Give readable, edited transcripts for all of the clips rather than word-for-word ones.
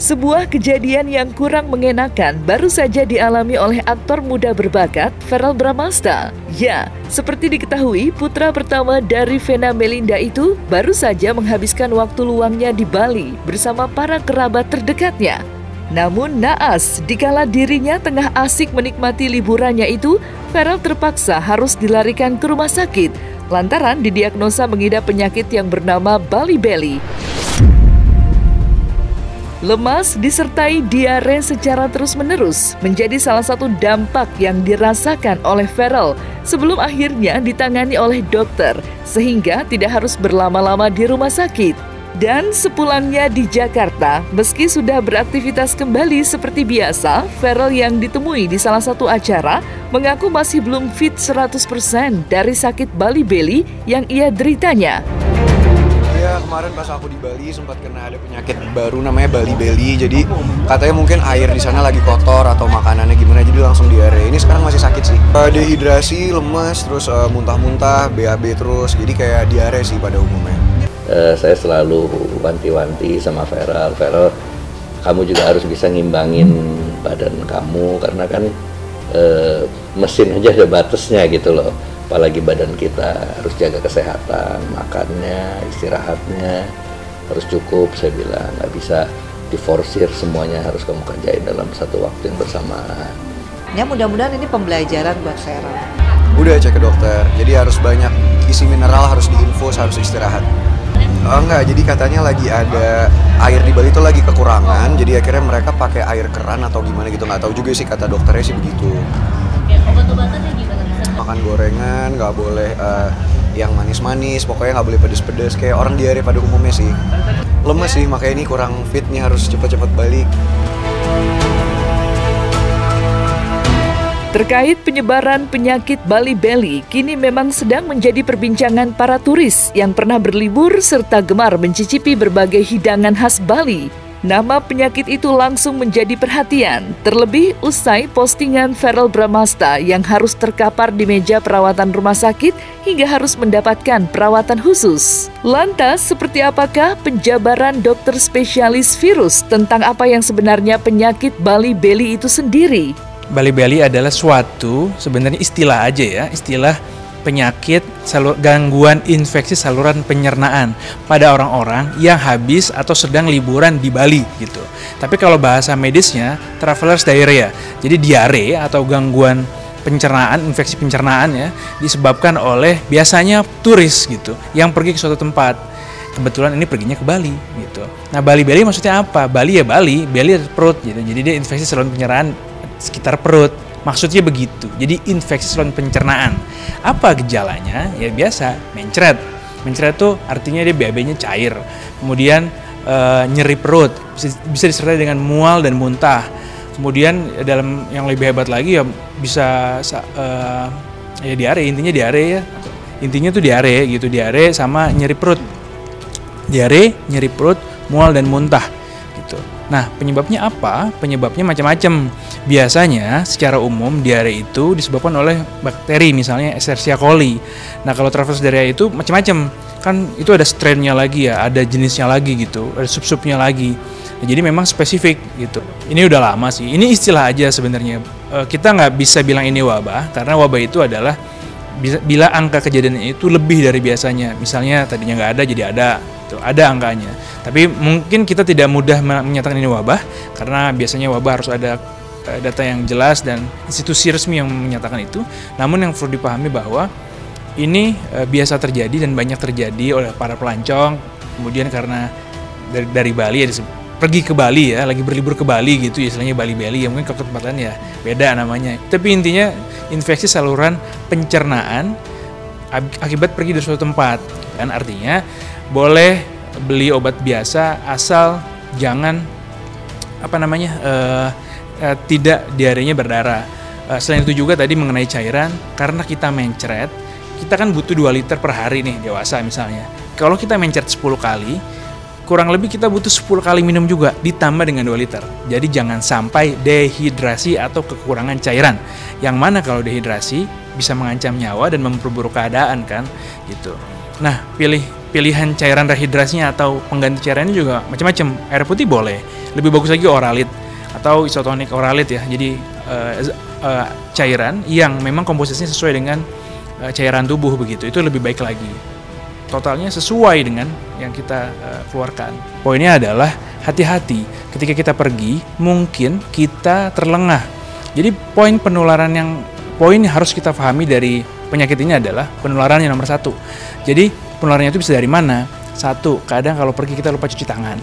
Sebuah kejadian yang kurang mengenakan baru saja dialami oleh aktor muda berbakat Verrell Bramasta. Ya, seperti diketahui, putra pertama dari Vena Melinda itu baru saja menghabiskan waktu luangnya di Bali bersama para kerabat terdekatnya. Namun naas, dikala dirinya tengah asik menikmati liburannya itu, Verrell terpaksa harus dilarikan ke rumah sakit lantaran didiagnosa mengidap penyakit yang bernama Bali Belly. Lemas disertai diare secara terus-menerus menjadi salah satu dampak yang dirasakan oleh Verrell sebelum akhirnya ditangani oleh dokter sehingga tidak harus berlama-lama di rumah sakit. Dan sepulangnya di Jakarta, meski sudah beraktivitas kembali seperti biasa, Verrell yang ditemui di salah satu acara mengaku masih belum fit 100% dari sakit Bali Belly yang ia deritanya. Ya, kemarin pas aku di Bali sempat kena ada penyakit baru namanya Bali Belly. Jadi katanya mungkin air di sana lagi kotor atau makanannya gimana, jadi langsung diare. Ini sekarang masih sakit sih. Dehidrasi, lemes, terus muntah-muntah, BAB terus. Jadi kayak diare sih pada umumnya. Saya selalu wanti-wanti sama Verrell, kamu juga harus bisa ngimbangin badan kamu karena kan mesin aja ada batasnya gitu loh. Apalagi badan kita harus jaga kesehatan, makannya, istirahatnya harus cukup. Saya bilang nggak bisa diforsir semuanya harus kamu kerjain dalam satu waktu yang bersamaan. Ya mudah-mudahan ini pembelajaran buat Verrell. Udah cek ke dokter, jadi harus banyak isi mineral, harus diinfus, harus istirahat. Enggak, jadi katanya lagi ada air di Bali itu lagi kekurangan, jadi akhirnya mereka pakai air keran atau gimana gitu, nggak tahu juga sih, kata dokternya sih begitu. Oke, obat-obatannya gimana? Makan gorengan, nggak boleh yang manis-manis, pokoknya nggak boleh pedes-pedes, kayak orang diare pada umumnya sih. Lemes sih, makanya ini kurang fit nih, harus cepat-cepat balik. Terkait penyebaran penyakit Bali Belly, kini memang sedang menjadi perbincangan para turis yang pernah berlibur serta gemar mencicipi berbagai hidangan khas Bali. Nama penyakit itu langsung menjadi perhatian, terlebih usai postingan Verrell Bramasta yang harus terkapar di meja perawatan rumah sakit hingga harus mendapatkan perawatan khusus. Lantas, seperti apakah penjabaran dokter spesialis virus tentang apa yang sebenarnya penyakit Bali Belly itu sendiri? Bali Belly adalah suatu, sebenarnya istilah aja ya, istilah penyakit gangguan infeksi saluran pencernaan pada orang-orang yang habis atau sedang liburan di Bali gitu. Tapi kalau bahasa medisnya traveler's diarrhea. Jadi diare atau gangguan pencernaan, infeksi pencernaan ya, disebabkan oleh biasanya turis gitu yang pergi ke suatu tempat. Kebetulan ini perginya ke Bali gitu. Nah, Bali Belly maksudnya apa? Bali ya Bali, belly perut gitu. Jadi dia infeksi saluran pencernaan sekitar perut. Maksudnya begitu, jadi infeksi saluran pencernaan. Apa gejalanya? Ya biasa, mencret. Mencret itu artinya dia BAB-nya cair. Kemudian nyeri perut, bisa disertai dengan mual dan muntah. Kemudian dalam yang lebih hebat lagi ya bisa ya diare, intinya diare ya. Intinya tuh diare gitu, diare sama nyeri perut. Diare, nyeri perut, mual dan muntah gitu. Nah, penyebabnya apa? Penyebabnya macam-macam. Biasanya secara umum diare itu disebabkan oleh bakteri, misalnya Escherichia coli. Nah, kalau traveler's diarrhea itu macam-macam. Kan itu ada strain-nya lagi ya, ada jenisnya lagi gitu, ada sub-subnya lagi. Nah, jadi memang spesifik gitu. Ini udah lama sih. Ini istilah aja sebenarnya. Kita nggak bisa bilang ini wabah, karena wabah itu adalah bila angka kejadiannya itu lebih dari biasanya. Misalnya tadinya nggak ada jadi ada angkanya. Tapi mungkin kita tidak mudah menyatakan ini wabah karena biasanya wabah harus ada data yang jelas dan institusi resmi yang menyatakan itu. Namun yang perlu dipahami bahwa ini biasa terjadi dan banyak terjadi oleh para pelancong. Kemudian karena dari Bali ya, pergi ke Bali ya, lagi berlibur ke Bali gitu, istilahnya Bali Belly ya, mungkin ke tempat lain ya beda namanya. Tapi intinya infeksi saluran pencernaan akibat pergi dari suatu tempat. Dan artinya boleh beli obat biasa asal jangan tidak diarenya berdarah. Selain itu juga tadi mengenai cairan, karena kita mencret, kita kan butuh 2 liter per hari nih dewasa misalnya. Kalau kita mencret 10 kali, kurang lebih kita butuh 10 kali minum juga ditambah dengan 2 liter. Jadi jangan sampai dehidrasi atau kekurangan cairan. Yang mana kalau dehidrasi bisa mengancam nyawa dan memperburuk keadaan kan gitu. Nah, pilih pilihan cairan rehidrasinya atau pengganti cairannya juga macam-macam. Air putih boleh, lebih bagus lagi Oralit atau isotonik Oralit ya. Jadi cairan yang memang komposisinya sesuai dengan cairan tubuh begitu, itu lebih baik lagi. Totalnya sesuai dengan yang kita keluarkan. Poinnya adalah hati-hati ketika kita pergi, mungkin kita terlengah. Jadi poin yang harus kita pahami dari penyakit ini adalah penularan yang nomor 1. Jadi penularannya itu bisa dari mana? 1, kadang kalau pergi kita lupa cuci tangan,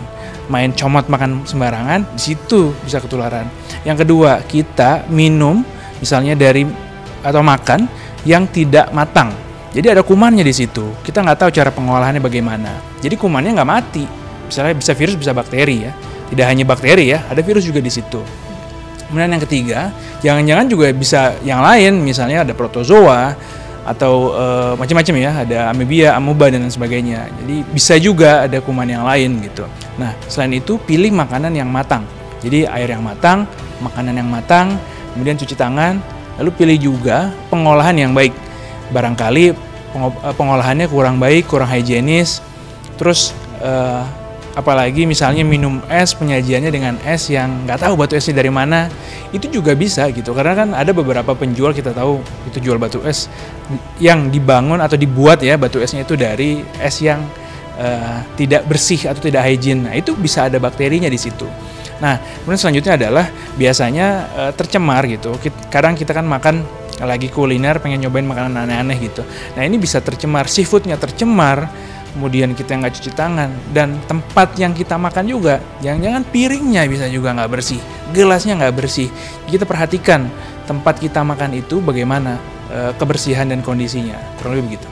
main comot makan sembarangan, di situ bisa ketularan. Yang kedua, kita minum misalnya atau makan yang tidak matang. Jadi ada kumannya di situ. Kita nggak tahu cara pengolahannya bagaimana. Jadi kumannya nggak mati. Misalnya bisa virus, bisa bakteri ya. Tidak hanya bakteri ya, ada virus juga di situ. Kemudian yang ketiga, jangan-jangan juga bisa yang lain, misalnya ada protozoa atau macam-macam ya, ada amebia, amoeba dan lain sebagainya. Jadi bisa juga ada kuman yang lain gitu. Nah, selain itu pilih makanan yang matang. Jadi air yang matang, makanan yang matang, kemudian cuci tangan, lalu pilih juga pengolahan yang baik. Barangkali pengolahannya kurang baik, kurang higienis, terus apalagi misalnya minum es, penyajiannya dengan es yang nggak tahu batu esnya dari mana, itu juga bisa gitu. Karena kan ada beberapa penjual, kita tahu itu jual batu es yang dibangun atau dibuat ya, batu esnya itu dari es yang tidak bersih atau tidak hygiene. Nah, itu bisa ada bakterinya di situ. Nah, kemudian selanjutnya adalah biasanya tercemar gitu. Kadang kita kan makan lagi kuliner, pengen nyobain makanan aneh-aneh gitu. Nah, ini bisa tercemar, seafoodnya tercemar, kemudian kita nggak cuci tangan, dan tempat yang kita makan juga, jangan-jangan piringnya bisa juga nggak bersih, gelasnya nggak bersih. Kita perhatikan tempat kita makan itu bagaimana kebersihan dan kondisinya, kurang lebih begitu.